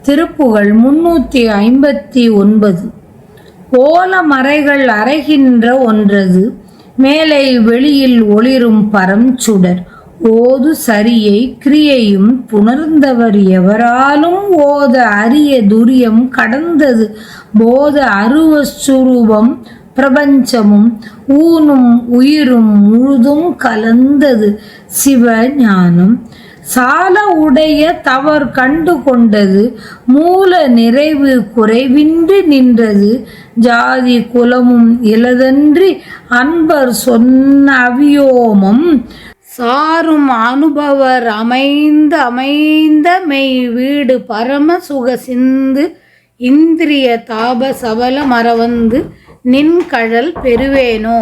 திருப்புகழ் 359. ஓல மறைகள் அறைகின்ற ஒன்றது மேலை வெளியில் ஒளிரும் பரம்சுடர் ஓது சரியை கிரியையும் புணர்ந்தவர் எவராலும் ஓத அரிய துரியம் கடந்தது போத அருவ சுரூபம் பிரபஞ்சமும் ஊனும் உயிரும் முழுதும் கலந்தது சிவ ஞானம் சால உடைய தவர் கண்டு கொண்டது மூல நிறைவு குறைவின்றி நின்றது ஜாதி குலமும் இலதன்றி அன்பர் சொன்ன அவியோமம் சாரும் அனுபவர் அமைந்த மெய் வீடு பரம சுக சிந்து இந்திரிய தாப சபல மறவந்து நின் கழல் பெறுவேனோ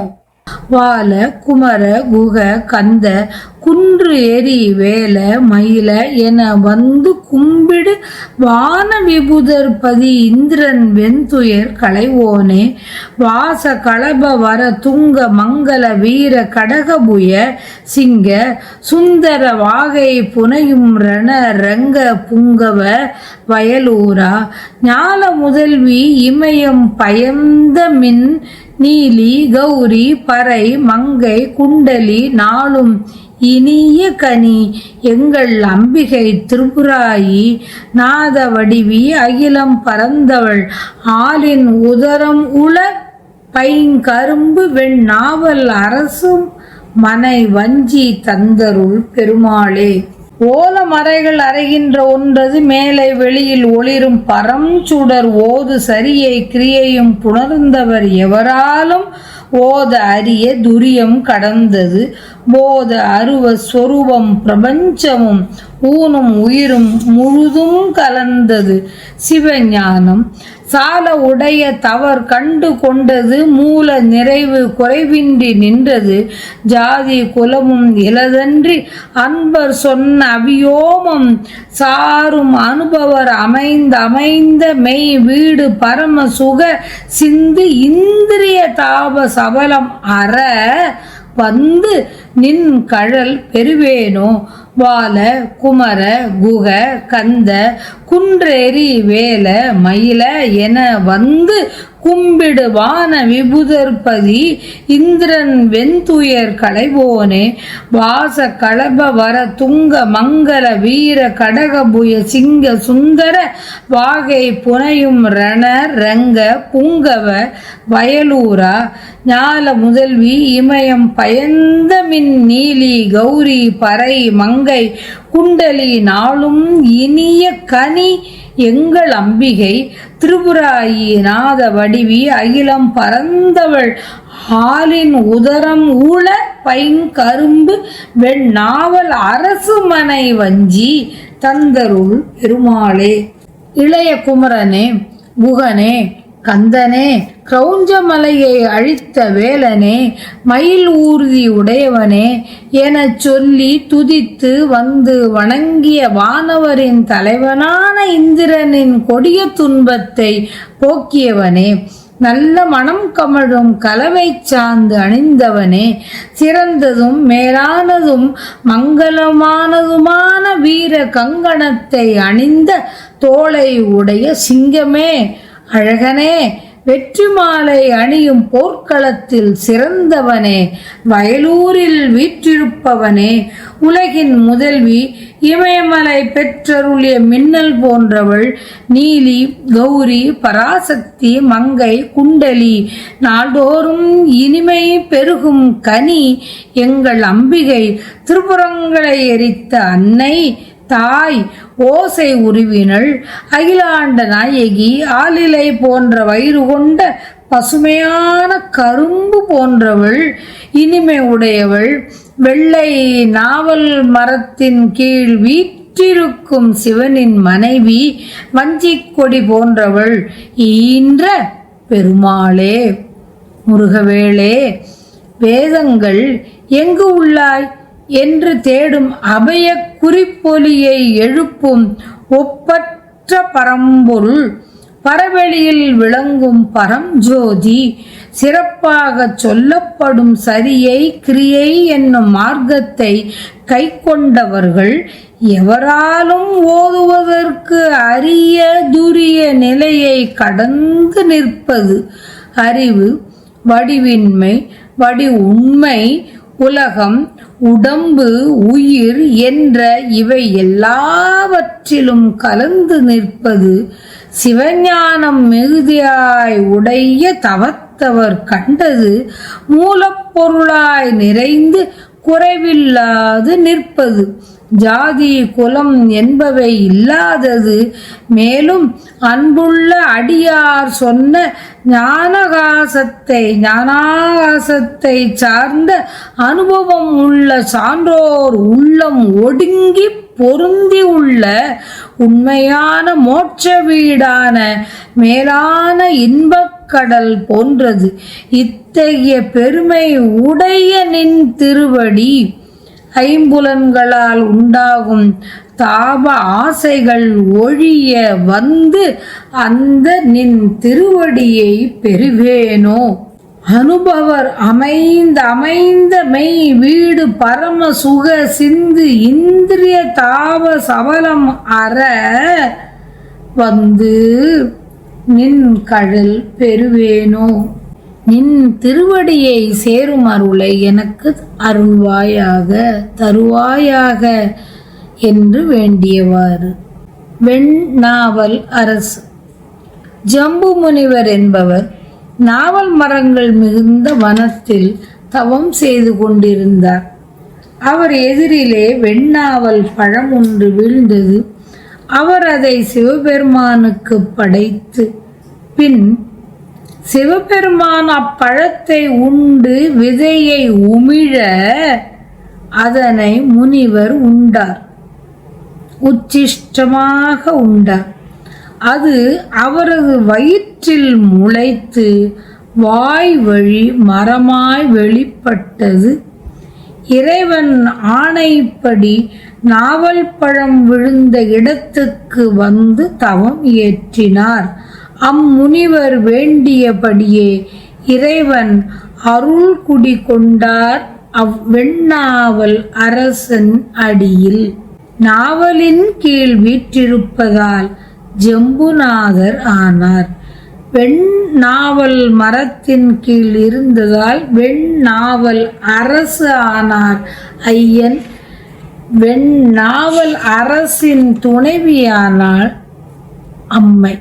வால குமர குக கந்த குன்று எரி வேல மயில என வந்து கும்பிடு வான விபுதர்பதி இந்திரன் வெந்துயர் களைவோனே வாச களப வர துங்க மங்கள வீர கடகபுய சிங்க சுந்தர வாகை புனையும் ரண ரங்க புங்கவ வயலூரா ஞால முதல்வி இமயம் பயந்த மின் நீலி கௌரி பறை மங்கை குண்டலி நாளும் இனிய கனி எங்கள் அம்பிகை திரிபுராயி நாத வடிவி அகிலம் பரந்தவள் ஆலின் உதரம் உள பைங்கரும்பு வெண் நாவல் அரசும் மனை வஞ்சி தந்தருள் பெருமாளே ஓல மறைகள் அறைகின்ற ஒன்றது மேலை வெளியில் ஒளிரும் பரம்சுடர் ஓது சரியை கிரியையும் புணர்ந்தவர் எவராலும் ஓத அரிய துரியம் கடந்தது போத அருவ சொரூபம் பிரபஞ்சமும் ஊனும் உயிரும் முழுதும் கலந்தது சிவஞானம் சால உடைய தவர் கண்டு கொண்டது மூல நிறைவு குறைவின்றி நின்றது ஜாதி குலமும் இலதன்றி அன்பர் சொன்ன அவியோமம் சாரும் அனுபவர் அமைந்த மெய் வீடு பரம சுக சிந்து இந்திரிய தாப சபலம் அற வந்து நின் கழல் பெறுவேனோ வால குமர குக கந்த குன்றேரி வேல மயில என வந்து கும்பிடு வான விபுதர்பதி இந்திரன் வெந்துயர் களைவோனே வாச களப வர துங்க மங்கள வீர கடகபுய சிங்க சுந்தர வாகை புனையும் ரண ரங்க புங்கவ வயலூரா ஞால முதல்வி இமயம் பயந்த மின் நீலி கௌரி பறை மங்கை குண்டலி நாளும் இனிய கனி எங்கள் அம்பிகை திரிபுராயி நாத வடிவி அகிலம் பரந்தவள் ஆலின் உதரம் ஊழ பைங்கரும்பு வெண் நாவல் அரசு மனை வஞ்சி தந்தருள் பெருமாளே இளைய குமரனே குகனே கந்தனே கிரௌஞ்சமலையை அழித்த வேலனே மயில் ஊர்தி உடையவனே எனச் சொல்லி துதித்து வந்து வணங்கிய வானவரின் தலைவனான இந்திரனின் கொடிய துன்பத்தை போக்கியவனே நல்ல மனம் கமழும் கலவை சார்ந்து அணிந்தவனே சிறந்ததும் மேலானதும் மங்களமானதுமான வீர கங்கணத்தை அணிந்த தோளை உடைய சிங்கமே அழகனே வெற்றி மாலை அணியும் போர்க்களத்தில் சிறந்தவனே வயலூரில் வீற்றிருப்பவனே உலகின் முதல்வி இமயமலை பெற்றருளிய மின்னல் போன்றவள் நீலி கௌரி பராசக்தி மங்கை குண்டலி நாள்தோறும் இனிமை பெருகும் கனி எங்கள் அம்பிகை திரிபுரங்களை எரித்த அன்னை தாய் ஓசை உருவினள் அகிலாண்ட நாயகி ஆலிலை போன்ற வயிறு கொண்ட பசுமையான கரும்பு போன்றவள் இனிமை உடையவள் வெள்ளை நாவல் மரத்தின் கீழ் வீற்றிருக்கும் சிவனின் மனைவி வஞ்சிக் கொடி போன்றவள் ஈன்ற பெருமாளே முருகவேளே வேதங்கள் எங்கு உள்ளாய் என்று தேடும் அபய குறிப்பொலியை எழுப்பும் ஒப்பற்ற பரம்பொருள் பரவெளியில் விளங்கும் பரஞ்சோதி சிறப்பாக சொல்லப்படும் சரியை கிரியை என்னும் மார்க்கத்தை கைக்கொண்டவர்கள் எவராலும் ஓதுவதற்கு அரிய துரிய நிலையை கடந்து நிற்பது அறிவு, வடிவின்மை, வடி உண்மை, உலகம், உடம்பு, உயிர் என்ற இவை எல்லாவற்றிலும் கலந்து நிற்பது சிவஞானம் மிகுதியாய் உடைய தவத்தவர் கண்டது மூலப்பொருளாய் நிறைந்து குறைவில்லாது நிற்பது ஜாதி குலம் என்பவை இல்லாதது. மேலும் அன்புள்ள அடியார் சொன்ன ஞானாகாசத்தை சார்ந்த அனுபவம் உள்ள சான்றோர் உள்ளம் ஒடுங்கி பொருந்தி உள்ள உண்மையான மோட்ச வீடான மேலான இன்பக்கடல் போன்றது. இத்தகைய பெருமை உடைய நின் திருவடி ஐம்புலன்களால் உண்டாகும் தாப ஆசைகள் ஒழிய வந்து அந்த நின் திருவடியை பெறுவேனோ. அனுபவர் அமைந்த மெய் வீடு பரம சுக சிந்து இந்திரிய தாப சபலம் அற வந்து நின் கழல் பெறுவேனோ. நின் திருவடியை சேரும் அருளை எனக்கு அருள்வாயாக தருவாயாக என்று வேண்டியவாறு. வெண்ணாவல் அரசு. ஜம்பு முனிவர் என்பவர் நாவல் மரங்கள் மிகுந்த வனத்தில் தவம் செய்து கொண்டிருந்தார். அவர் எதிரிலே வெண்ணாவல் பழம் ஒன்று வீழ்ந்தது. அவர் அதை சிவபெருமானுக்கு படைத்து பின் சிவபெருமான் அப்பழத்தை உண்டு விதையை உமிழ அதனை முனிவர் உண்டார். உச்சிஷ்டமாக உண்டார். அது அவரது வயிற்றில் முளைத்து வாய் வழி மரமாய் வெளிப்பட்டது. இறைவன் ஆணைப்படி நாவல் பழம் விழுந்த இடத்துக்கு வந்து தவம் இயற்றினார். அம்முனிவர் வேண்டியபடியே இறைவன் அருள் குடி கொண்டார் அவ்வெண்ணாவல் அரசன் அடியில். நாவலின் கீழ் வீற்றிருப்பதால் ஜம்புநாதர் ஆனார். வெண்ணாவல் மரத்தின் கீழ் இருந்ததால் வெண்ணாவல் அரசு ஆனார். ஐயன் வெண்ணாவல் அரசின் துணைவியானாள் அம்மை.